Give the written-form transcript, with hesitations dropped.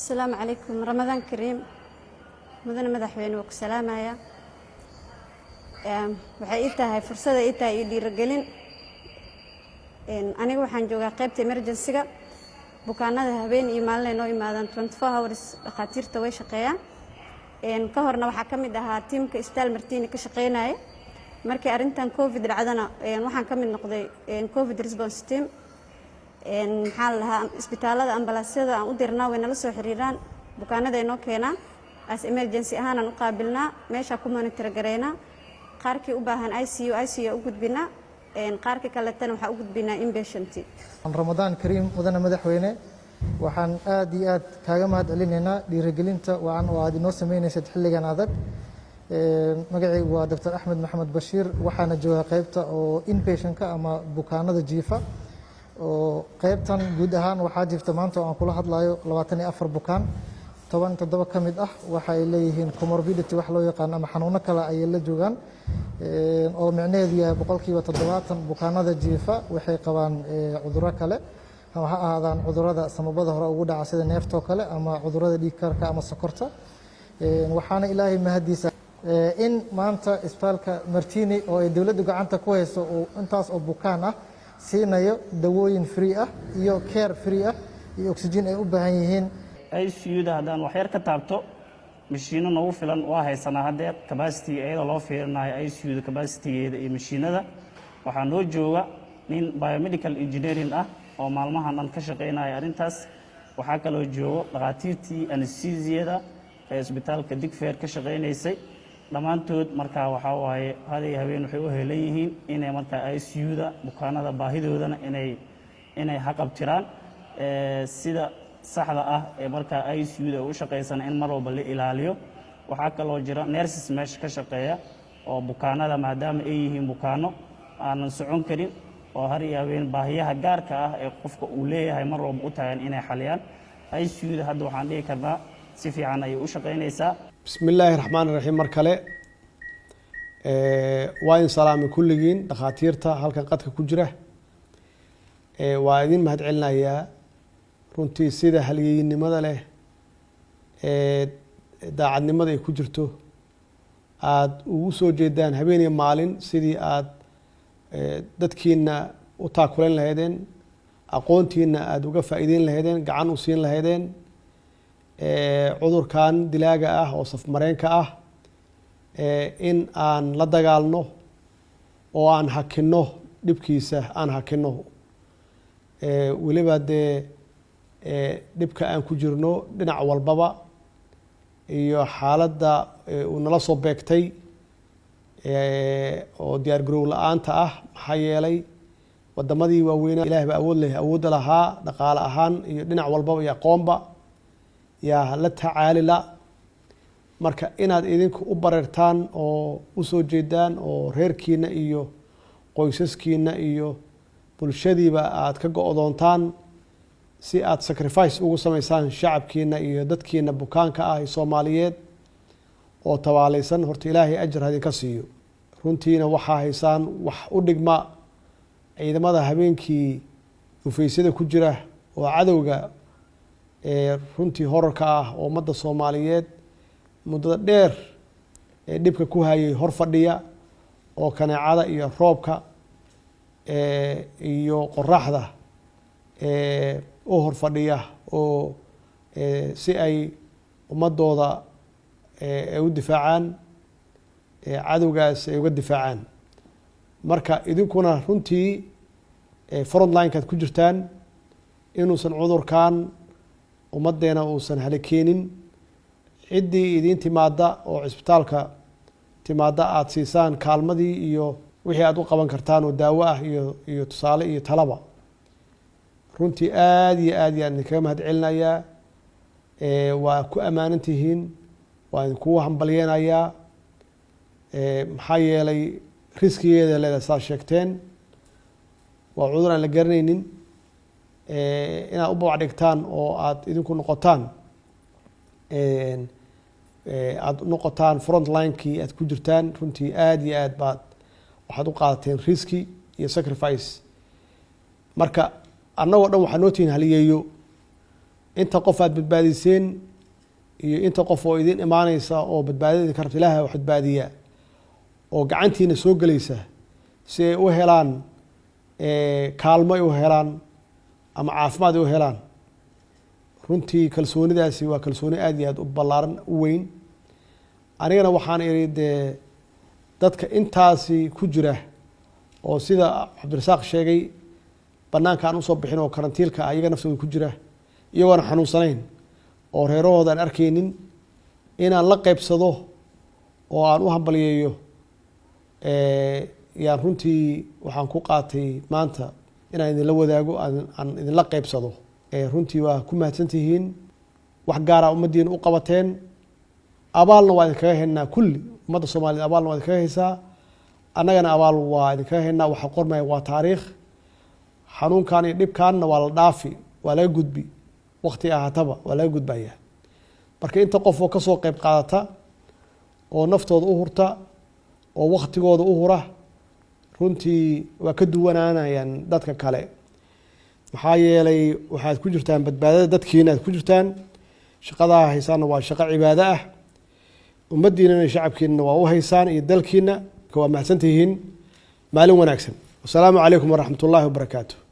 السلام عليكم رمضان كريم مدن مدحوين وك سلامايا waxay ii tahay fursad ay tahay ii dhiirigelin aniga waxaan joogaa qaybta emergency-ga bukaanada habeen iyo maalin oo imaadaan 24 hours dhaqaatiirta way shaqeeyaan ka horna waxa ka mid ahaa teamka Istal Martini ka shaqeynay markii arintan covid dhacdana waxaan ka mid noqday covid response team maxaa lahaa isbitaalada ambalaasyada aan u dirnaa way nala soo xiriiraan bukaanada ay noo keenaan as emergency ahaan aan u qaabilnaa meesha ku monitor gareynaa qaarkii u baahan ICU u gudbinaa qaarkii kale tan waxa u gudbinaa inpatient Ramadan Kareem mudana madaxweyne waxaan aad iyo aad kaaga mahad celinaynaa dhiirigelinta oo aad inoo sameynaysid xilligan adag magacaygu waa Dr. Axmed Maxamed Bashiir waxaana joogaa qaybta oo inpatient-ka ama bukaanada jiifa oo qaybtan guud ahaan waxaa jirta maanta oo aan kula hadlayo 24 bukaan 17 ka mid ah waxa ay leeyihiin comorbidity wax loo yaqaan ama xanuuno kale ay la joogaan oo micnaheedu yahay boqolkiiba 70 bukaanada jiifa waxay qabaan cudurro kale ama ha ahaadaan cudurrada samabada hore ugu dhaca sida neefta kale ama cudurrada dhiig karka ama sokorta waxaana ilaahay mahadiisa in maanta isbitaalka Martini oo ay dawladdu gacanta ku hayso oo intaas oo bukaan ah siinayo dawooyin free ah iyo care free ah iyo oxygen ay u baahan yihiin ICU-da haddaan wax yar ka taabto mashiino nagu filan waa haysanaa haddeer capacity iyada loo fiirinayo ICU-da capacity-geeda iyo mashiinada waxaa noo jooga nin biomedical engineering ah oo maalmahan dhan ka shaqeynaya arrintaas waxaa kaloo joogo dhaqaatiirtii anesthesia-da ee isbitaalka Digfaar ka shaqeynaysay dhammaantood markaa waxaa waaye haday habeen waxay u heelan yihiin inay markaa ICU-da bukaanada baahidoodana inay haqabtiraan sida saxda ah ee markaa ICU-da u shaqeysan in mar walba la ilaaliyo waxaa kaloo jira nurses meesha ka shaqeeya oo bukaanada maadaama ay yihiin bukaano aanan socon karin oo har iyo habeen baahiyaha gaarka ah ee qofka uu leeyahay mar walba u taagan inay xaliyaan ICU-da hadda waxaan dhihi karnaa si fiican ayay u shaqeynaysaa bismillaahi raxmaani raxiim mar kale waa in salaami kulligiin dhakhaatiirta halkan qadka ku jira waa idin mahad celinayaa runtii sida halyeynimada leh daacadnimada ay ku jirto aada ugu soo jeedaan habeen iyo maalin sidii aada dadkiina u taakulayn lahaydeen aqoontiina aada uga faa'iideyn lahaydeen gacan u siin lahaydeen cudurkan dilaaga ah oo safmareenka ah in aan la dagaalno oo aan hakinno dhibkiisa aan hakinno weliba dee dhibka aan ku jirno dhinac walbaba iyo xaaladda uu nala soo beegtay oo diyaar garow la-aanta ah maxaa yeelay wadamadii waaweynaa ilaah baa awoodda lahaa dhaqaale ahaan iyo dhinac walbaba iyo aqoonba yaa la tacaalila marka inaad idinku u bareertaan oo u soo jeedaan oo reerkiina iyo qoysaskiina iyo bulshadiiba aad ka go-doontaan si aad sacrifice ugu samaysaan shacabkiina iyo dadkiina bukaanka ah ee Soomaaliyeed oo tabaalaysan horta ilaahay ajar hadin ka siiyo runtiina waxaa haysaan wax u dhigma ciidamada habeenkii dhufeysada ku jira oo cadowga runtii horarka ah oo ummadda Soomaaliyeed muddada dheer dhibka ku hayay hor fadhiya oo kaneecada iyo roobka iyo qoraxda oo hor fadhiya oo si ay ummadooda u difaacaan cadowgaas ay uga difaacaan marka idinkuna runtii front line-kaad ku jirtaan inuusan cudurkan ummaddeena uusan halakeenin ciddii idiin timaada oo cisbitaalka timaada aada siisaan kaalmadii iyo wixii aad u qaban kartaan oo daawo ah iyo tusaale iyo talaba runtii aada iyo aad yaan idinkaga mahad celinayaa waa ku ammaanan tihiin waa idinkugu hambalyeynayaa maxaa yeelay riskigeeda leedahay saad sheegteen waa cudur aan la garanaynin inaad u babac dhigtaan oo aada idinku noqotaan aada noqotaan front line-kii aad ku jirtaan runtii aada iyo aad baad waxaad u qaadateen riski iyo sacrifice marka annagoo dhan waxaa noo tihiin haliyeeyo inta qof aad badbaadiseen iyo inta qof oo idin imaanaysa oo badbaadada idinka rabta ilaahay wax badbaadiya oo gacantiina soo gelaysa si ay u helaan kaalmo ay u helaan ama caafimaad ay u helaan runtii kalsoonidaasi waa kalsooni aad iyo aad u ballaaran u weyn anigana waxaan iri dee dadka intaasi ku jira oo sida cabdirasaaq sheegay bannaanka aan usoo bixin oo karantiilka ayaga naftooda ku jira iyagoona xanuunsanayn oo reerahooda aan arkaynin inaan la qaybsado oo aan u hambalyeeyo yaan runtii waxaan ku qaatay maanta inaan idinla wadaago aan idinla qaybsado runtii waa ku mahadsantihiin wax gaara ummaddiina u qabateen abaalna waa idinkaga haynaa kulli ummadda soomaaliyed abaalna waa idinkaga haysaa annagana abaal waa idinkaga haynaa waxa qormaya waa taariikh xanuunkan iyo dhibkaanna waa la dhaafi waa laga gudbi wakti ahaataba waa laga gudbaya marka inta qof oo kasoo qayb qaadata oo naftooda u hurta oo waktigooda u hura runtii waa ka duwanaanayaan dadka kale maxaa yeelay waxaad ku jirtaan badbaadada dadkiina aad ku jirtaan shaqadaa haysaanna waa shaqo cibaado ah ummaddiinana shacabkiinana waa u haysaan iyo dalkiina waa mahadsantihiin maalin wanaagsan wasalaamu calaykum waraxmat ullaahi wabarakaatu